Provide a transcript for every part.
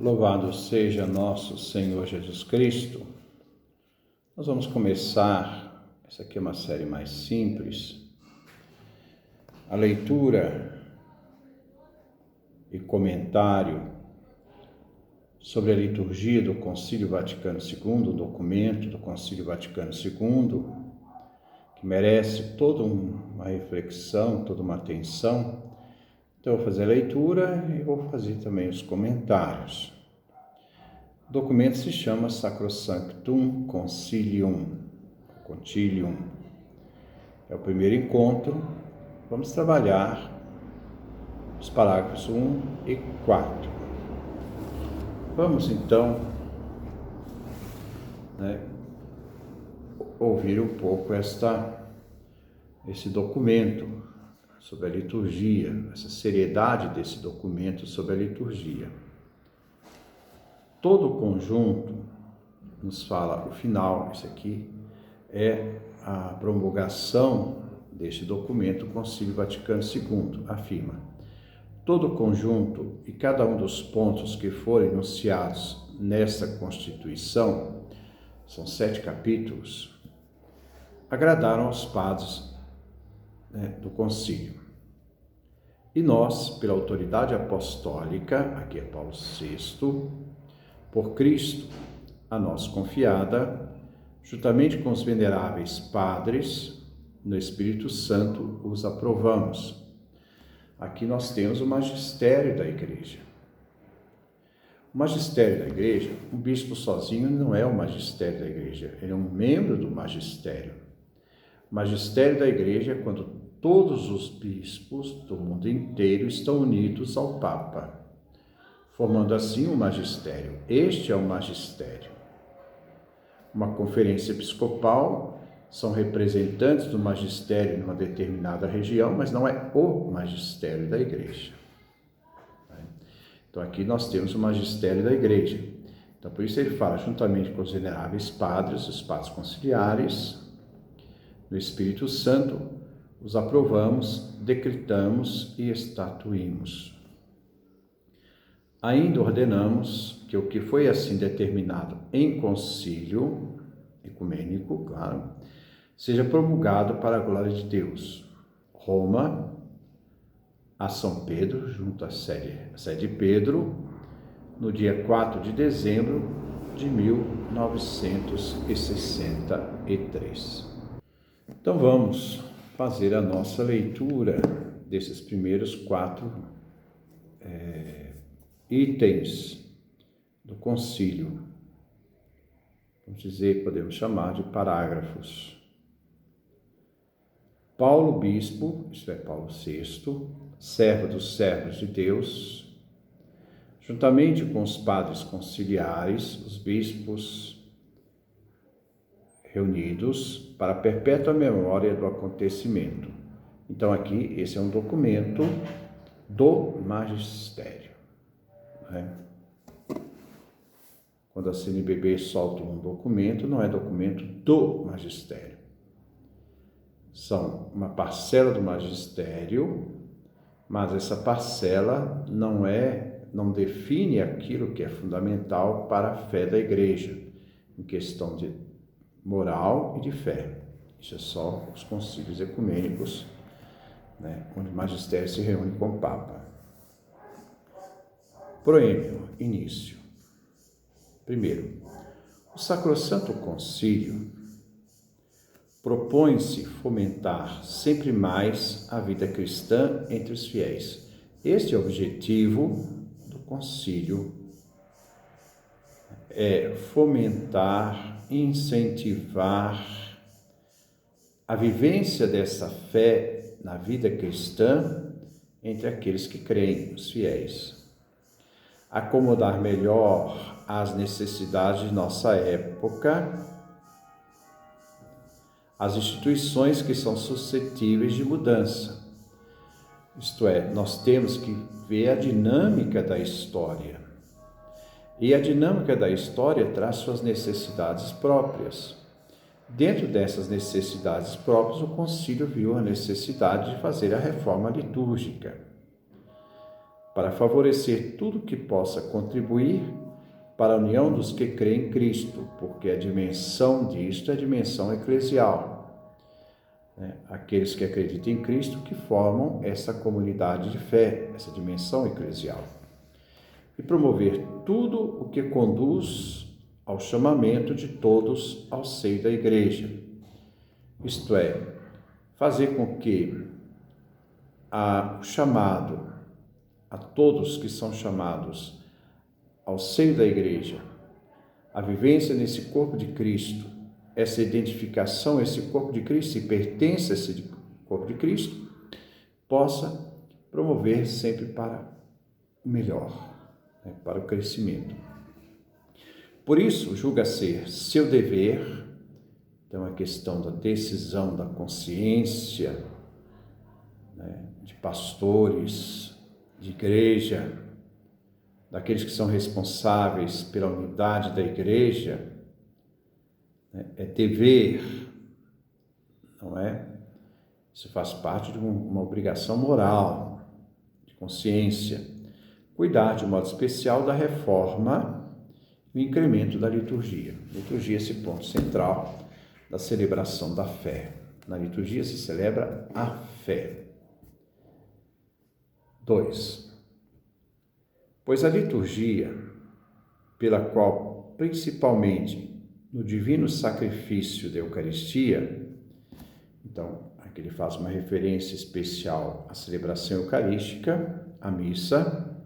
Louvado seja nosso Senhor Jesus Cristo. Nós vamos começar, essa aqui é uma série mais simples, a leitura e comentário sobre a liturgia do Concílio Vaticano II, um documento do Concílio Vaticano II, que merece toda uma reflexão, toda uma atenção. Então, eu vou fazer a leitura e vou fazer também os comentários. O documento se chama Sacrosanctum Concilium. É o primeiro encontro. Vamos trabalhar os parágrafos 1 e 4. Vamos, então, ouvir um pouco esse documento sobre a liturgia, essa seriedade desse documento sobre a liturgia. Todo o conjunto nos fala, o final, esse aqui, é a promulgação deste documento, o Concílio Vaticano II, afirma: todo o conjunto e cada um dos pontos que forem enunciados nesta Constituição, são 7 capítulos, agradaram aos padres do concílio. E nós, pela autoridade apostólica, aqui é Paulo VI, por Cristo, a nós confiada, juntamente com os veneráveis padres, no Espírito Santo os aprovamos. Aqui nós temos o magistério da Igreja. O magistério da Igreja, um bispo sozinho não é o magistério da Igreja, ele é um membro do magistério. O magistério da Igreja é quando todos os bispos do mundo inteiro estão unidos ao Papa, formando assim o magistério. Este é o magistério. Uma conferência episcopal são representantes do magistério numa determinada região, mas não é o magistério da Igreja. Então aqui nós temos o magistério da Igreja. Então por isso ele fala, juntamente com os veneráveis padres, os padres conciliares, no Espírito Santo, os aprovamos, decretamos e estatuímos. Ainda ordenamos que o que foi assim determinado em concílio ecumênico, claro, seja promulgado para a glória de Deus. Roma, a São Pedro, junto à sede Pedro, no dia 4 de dezembro de 1963. Então vamos fazer a nossa leitura desses primeiros 4 itens do concílio. Vamos dizer, podemos chamar de parágrafos. Paulo, bispo, isto é, Paulo VI, servo dos servos de Deus, juntamente com os padres conciliares, os bispos reunidos para a perpétua memória do acontecimento. Então aqui, esse é um documento do magistério. Quando a CNBB solta um documento, não é documento do magistério. São uma parcela do magistério, mas essa parcela não define aquilo que é fundamental para a fé da Igreja, em questão de moral e de fé. Isso é só os concílios ecumênicos, onde o magistério se reúne com o Papa. Proêmio, início. Primeiro, o Sacrosanto Concílio propõe-se fomentar sempre mais a vida cristã entre os fiéis. Este é o objetivo do concílio, é fomentar, incentivar a vivência dessa fé na vida cristã entre aqueles que creem, os fiéis. Acomodar melhor às necessidades de nossa época as instituições que são suscetíveis de mudança. Isto é, nós temos que ver a dinâmica da história. E a dinâmica da história traz suas necessidades próprias. Dentro dessas necessidades próprias, o concílio viu a necessidade de fazer a reforma litúrgica. para favorecer tudo que possa contribuir para a união dos que creem em Cristo, porque a dimensão disto é a dimensão eclesial. Aqueles que acreditam em Cristo que formam essa comunidade de fé, essa dimensão eclesial. E promover tudo o que conduz ao chamamento de todos ao seio da igreja. Isto é, fazer com que o chamado a todos que são chamados ao seio da igreja, a vivência nesse corpo de Cristo, essa identificação, esse corpo de Cristo, e pertence a esse corpo de Cristo, possa promover sempre para o melhor, para o crescimento. Por isso, julga ser seu dever, então a questão da decisão da consciência, de pastores, de igreja, daqueles que são responsáveis pela unidade da igreja, é dever, não é? Isso faz parte de uma obrigação moral, de consciência, cuidar de modo especial da reforma e o incremento da liturgia. Liturgia é esse ponto central da celebração da fé. Na liturgia se celebra a fé. 2. Pois a liturgia, pela qual, principalmente no divino sacrifício da Eucaristia, então, aqui ele faz uma referência especial à celebração eucarística, à missa,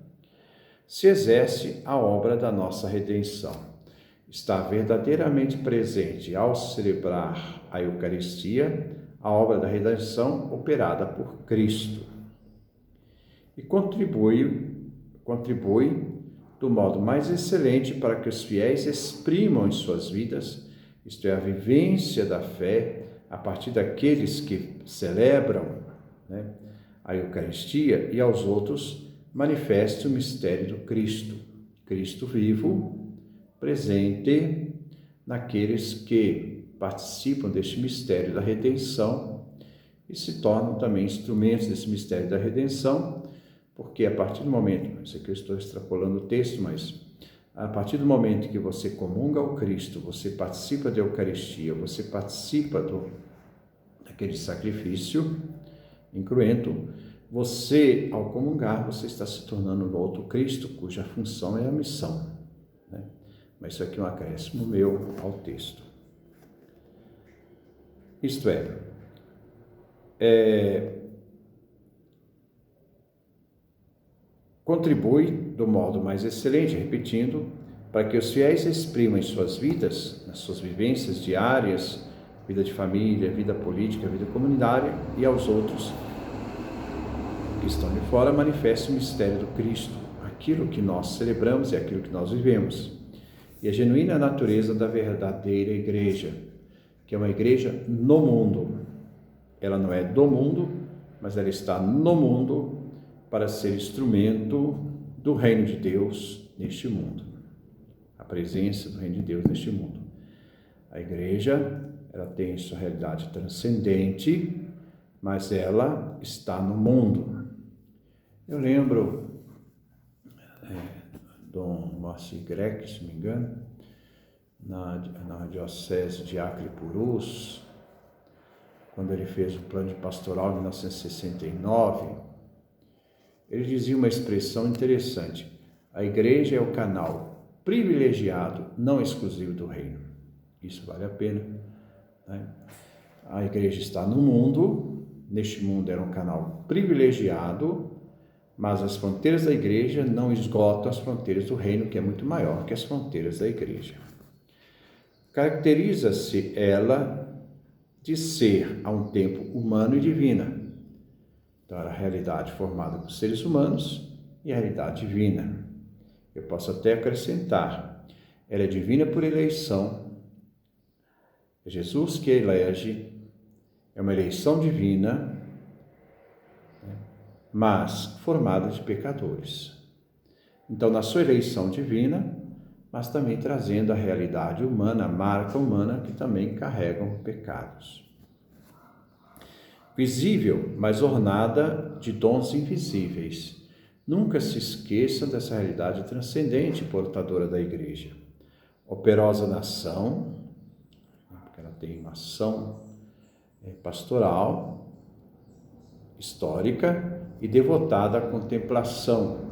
se exerce a obra da nossa redenção. Está verdadeiramente presente ao celebrar a Eucaristia, a obra da redenção operada por Cristo. E contribui do modo mais excelente para que os fiéis exprimam em suas vidas, isto é, a vivência da fé, a partir daqueles que celebram a Eucaristia, e aos outros manifeste o mistério do Cristo, Cristo vivo, presente naqueles que participam deste mistério da redenção e se tornam também instrumentos desse mistério da redenção, porque a partir do momento, isso aqui eu estou extrapolando o texto, mas a partir do momento que você comunga ao Cristo, você participa da Eucaristia, você participa daquele sacrifício incruento, você, ao comungar, você está se tornando no outro Cristo, cuja função é a missão. Mas isso aqui é um acréscimo meu ao texto. Isto contribui do modo mais excelente, repetindo, para que os fiéis exprimam em suas vidas, nas suas vivências diárias, vida de família, vida política, vida comunitária, e aos outros que estão de fora, manifeste o mistério do Cristo, aquilo que nós celebramos e aquilo que nós vivemos, e a genuína natureza da verdadeira igreja, que é uma igreja no mundo. Ela não é do mundo, mas ela está no mundo para ser instrumento do reino de Deus neste mundo. A presença do reino de Deus neste mundo. A igreja, ela tem sua realidade transcendente, mas ela está no mundo. Eu lembro Dom Moacir Grec, se não me engano, na diocese de Acre e Purus, quando ele fez o plano de pastoral em 1969, ele dizia uma expressão interessante: a igreja é o canal privilegiado, não exclusivo do reino. Isso vale a pena, A igreja está no mundo, neste mundo era um canal privilegiado, mas as fronteiras da igreja não esgotam as fronteiras do reino, que é muito maior que as fronteiras da igreja. Caracteriza-se ela de ser, a um tempo, humano e divina. Então, era a realidade formada por seres humanos e a realidade divina. Eu posso até acrescentar, ela é divina por eleição. É Jesus que elege, é uma eleição divina, mas formada de pecadores. Então, na sua eleição divina, mas também trazendo a realidade humana, a marca humana, que também carregam pecados. Visível, mas ornada de dons invisíveis, Nunca se esqueçam dessa realidade transcendente portadora da Igreja. Operosa na ação, porque ela tem uma ação pastoral, histórica e devotada à contemplação,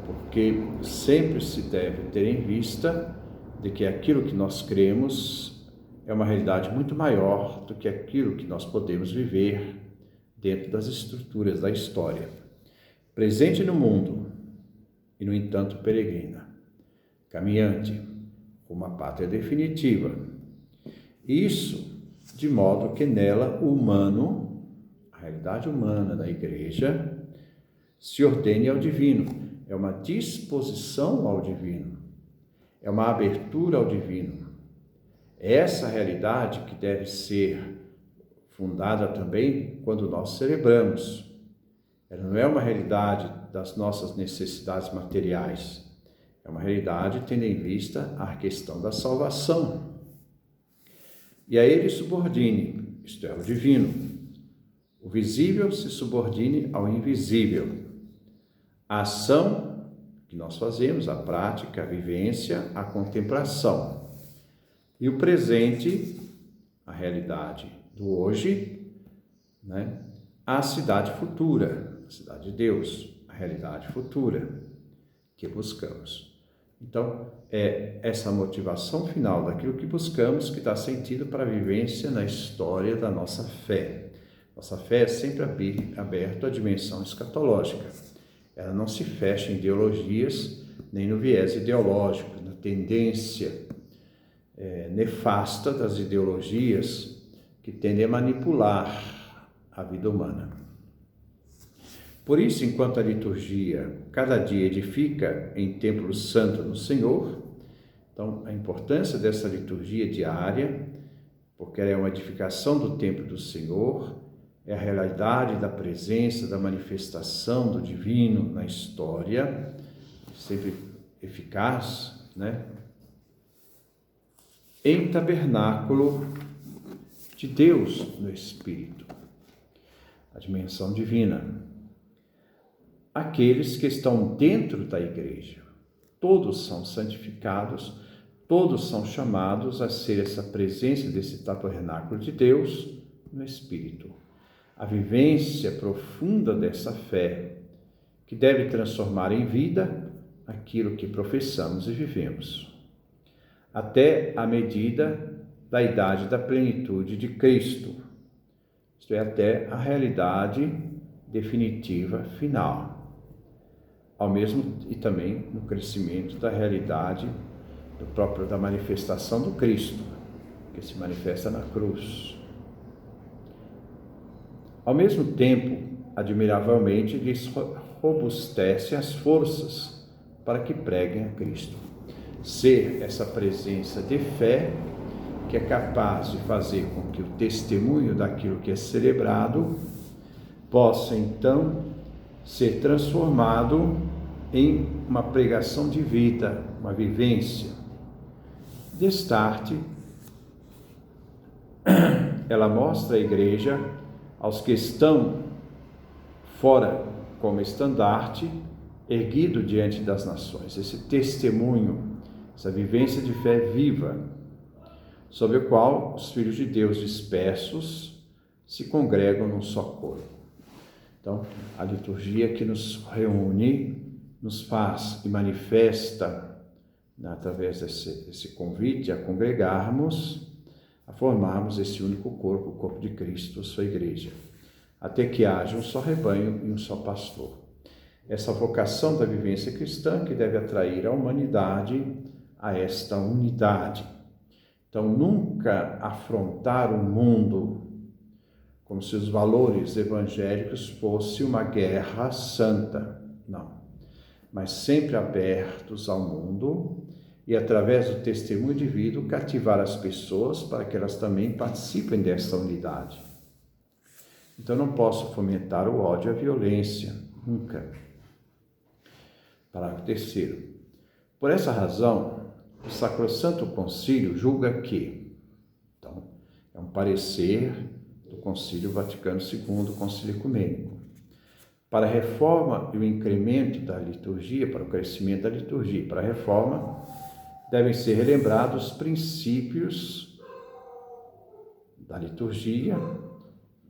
porque sempre se deve ter em vista de que aquilo que nós cremos é uma realidade muito maior do que aquilo que nós podemos viver dentro das estruturas da história. Presente no mundo e, no entanto, peregrina, caminhante, rumo à pátria definitiva. Isso de modo que nela o humano, a realidade humana da Igreja, se ordene ao divino. É uma disposição ao divino, é uma abertura ao divino. É essa realidade que deve ser fundada também quando nós celebramos. Ela não é uma realidade das nossas necessidades materiais, é uma realidade tendo em vista a questão da salvação. E a ele subordine, isto é, o divino. O visível se subordine ao invisível. A ação que nós fazemos, a prática, a vivência, a contemplação. E o presente, a realidade do hoje, a cidade futura, a cidade de Deus, a realidade futura que buscamos. Então, é essa motivação final daquilo que buscamos que dá sentido para a vivência na história da nossa fé. Nossa fé é sempre aberta à dimensão escatológica. Ela não se fecha em ideologias, nem no viés ideológico, na tendência nefasta das ideologias que tendem a manipular a vida humana. Por isso, enquanto a liturgia cada dia edifica em templo santo no Senhor, então a importância dessa liturgia diária, porque ela é uma edificação do templo do Senhor, é a realidade da presença, da manifestação do divino na história, sempre eficaz, em tabernáculo de Deus no Espírito, a dimensão divina. Aqueles que estão dentro da Igreja, todos são santificados, todos são chamados a ser essa presença desse tabernáculo de Deus no Espírito. A vivência profunda dessa fé, que deve transformar em vida aquilo que professamos e vivemos, até a medida da idade da plenitude de Cristo, isto é, até a realidade definitiva final, e também no crescimento da realidade da manifestação do Cristo, que se manifesta na cruz. Ao mesmo tempo, admiravelmente, lhes robustece as forças para que preguem a Cristo. Ser essa presença de fé que é capaz de fazer com que o testemunho daquilo que é celebrado possa, então, ser transformado em uma pregação de vida, uma vivência. Destarte, ela mostra a Igreja aos que estão fora como estandarte erguido diante das nações, esse testemunho, essa vivência de fé viva, sobre o qual os filhos de Deus dispersos se congregam num só corpo. Então, a liturgia que nos reúne, nos faz e manifesta, através desse convite a congregarmos, a formarmos esse único corpo, o corpo de Cristo, a sua Igreja, até que haja um só rebanho e um só pastor. Essa vocação da vivência cristã que deve atrair a humanidade a esta unidade. Então, nunca afrontar o mundo como se os valores evangélicos fossem uma guerra santa, não. Mas sempre abertos ao mundo e, através do testemunho de vida, cativar as pessoas para que elas também participem dessa unidade. Então, não posso fomentar o ódio e a violência, nunca. Parágrafo 3º. Por essa razão, o Sacrosanto Concílio julga que, então, é um parecer do Concílio Vaticano II, Concílio Ecumênico, Para a reforma e o incremento da liturgia, para o crescimento da liturgia, para a reforma, devem ser relembrados os princípios da liturgia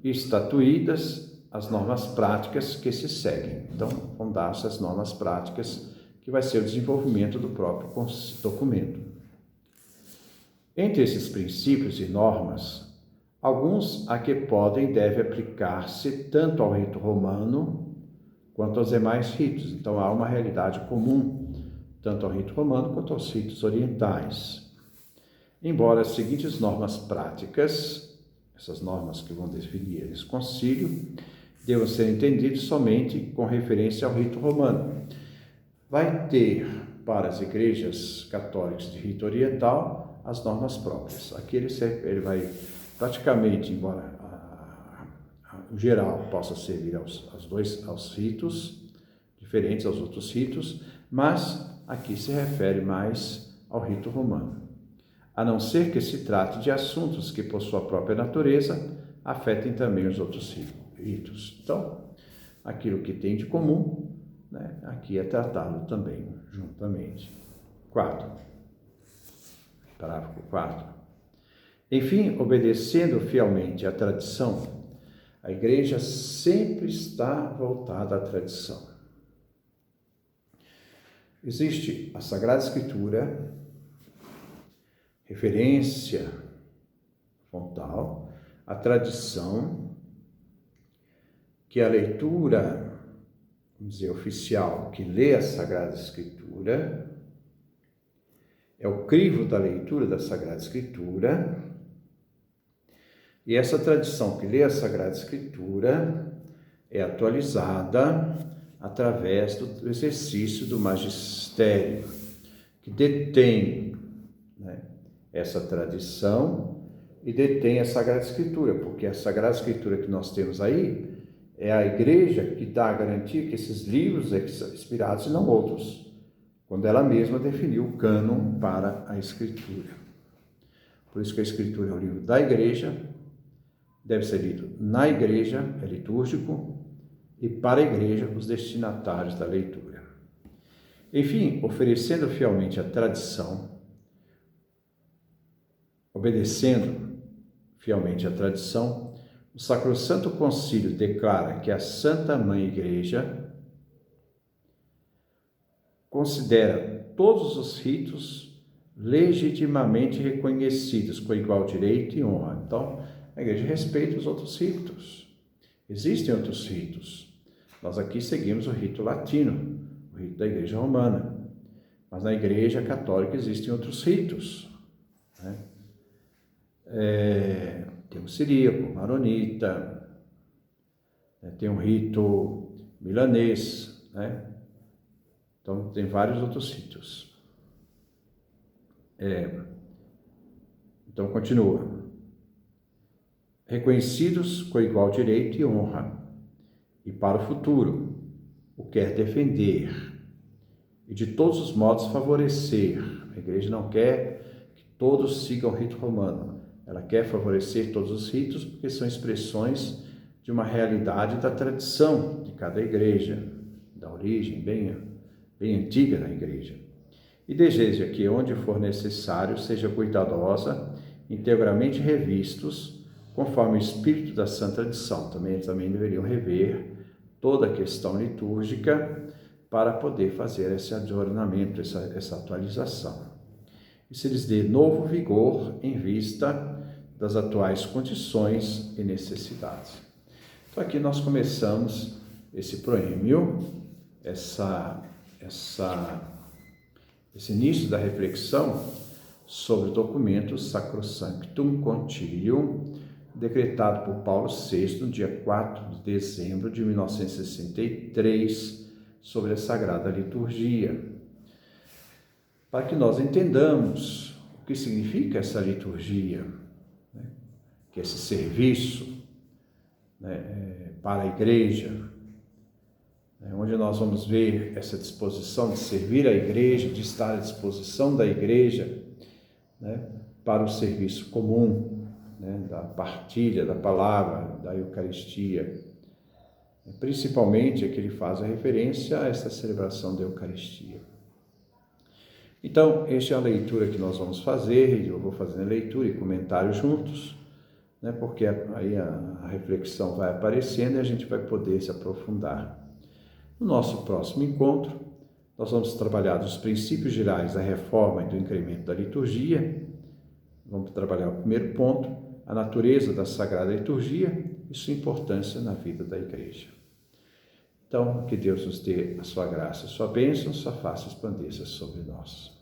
e estatuídas as normas práticas que se seguem. Então, vão dar-se as normas práticas, que vai ser o desenvolvimento do próprio documento. Entre esses princípios e normas, alguns a que podem e devem aplicar-se tanto ao rito romano quanto aos demais ritos. Então, há uma realidade comum, tanto ao rito romano quanto aos ritos orientais. Embora as seguintes normas práticas, essas normas que vão definir esse concílio, devam ser entendidas somente com referência ao rito romano. Vai ter, para as igrejas católicas de rito oriental, as normas próprias. Aqui ele vai praticamente, embora o geral possa servir aos ritos, diferentes aos outros ritos, mas aqui se refere mais ao rito romano. A não ser que se trate de assuntos que, por sua própria natureza, afetem também os outros ritos. Então, aquilo que tem de comum, né, aqui é tratado também juntamente. 4. Parágrafo 4. Enfim, obedecendo fielmente à tradição, a Igreja sempre está voltada à tradição. Existe a Sagrada Escritura, referência frontal, a tradição, que é a leitura, vamos dizer, oficial, que lê a Sagrada Escritura, é o crivo da leitura da Sagrada Escritura, e essa tradição que lê a Sagrada Escritura é atualizada através do exercício do magistério, que detém, né, essa tradição e detém a Sagrada Escritura, porque a Sagrada Escritura que nós temos aí é a Igreja que dá a garantia que esses livros são inspirados e não outros, quando ela mesma definiu o cânon para a Escritura. Por isso que a Escritura é o livro da Igreja, deve ser lido na Igreja, é litúrgico, e para a Igreja, os destinatários da leitura. Enfim, oferecendo fielmente a tradição, obedecendo fielmente a tradição, o Sacrosanto Concílio declara que a Santa Mãe Igreja considera todos os ritos legitimamente reconhecidos com igual direito e honra. Então, a Igreja respeita os outros ritos. Existem outros ritos. Nós aqui seguimos o rito latino, o rito da Igreja Romana. Mas na Igreja Católica existem outros ritos, né? Tem o siríaco, maronita, né? Tem um rito milanês, né? Então, tem vários outros ritos. Então, continua. Reconhecidos com igual direito e honra, e para o futuro, o quer defender e de todos os modos favorecer. A Igreja não quer que todos sigam o rito romano, ela quer favorecer todos os ritos porque são expressões de uma realidade da tradição de cada igreja, da origem bem antiga da Igreja. E deseja que, onde for necessário, seja cuidadosa, integralmente revistos, conforme o espírito da santa tradição. Eles também deveriam rever toda a questão litúrgica para poder fazer esse adornamento, essa atualização. E se lhes dê novo vigor em vista das atuais condições e necessidades. Então aqui nós começamos esse proêmio, esse início da reflexão sobre o documento Sacrosanctum Concilium, decretado por Paulo VI no dia 4 de dezembro de 1963, sobre a Sagrada Liturgia. Para que nós entendamos o que significa essa liturgia, né? Que é esse serviço, né, para a Igreja, né, onde nós vamos ver essa disposição de servir a Igreja, de estar à disposição da Igreja, né, para o serviço comum, né, da partilha da palavra, da Eucaristia. Principalmente é que ele faz a referência a esta celebração da Eucaristia. Então, esta é a leitura que nós vamos fazer, eu vou fazendo a leitura e comentário juntos, né, porque aí a reflexão vai aparecendo e a gente vai poder se aprofundar. No nosso próximo encontro, nós vamos trabalhar os princípios gerais da reforma e do incremento da liturgia. Vamos trabalhar o primeiro ponto, a natureza da Sagrada Liturgia e sua importância na vida da Igreja. Então, que Deus nos dê a sua graça, a sua bênção, sua face expandir-se sobre nós.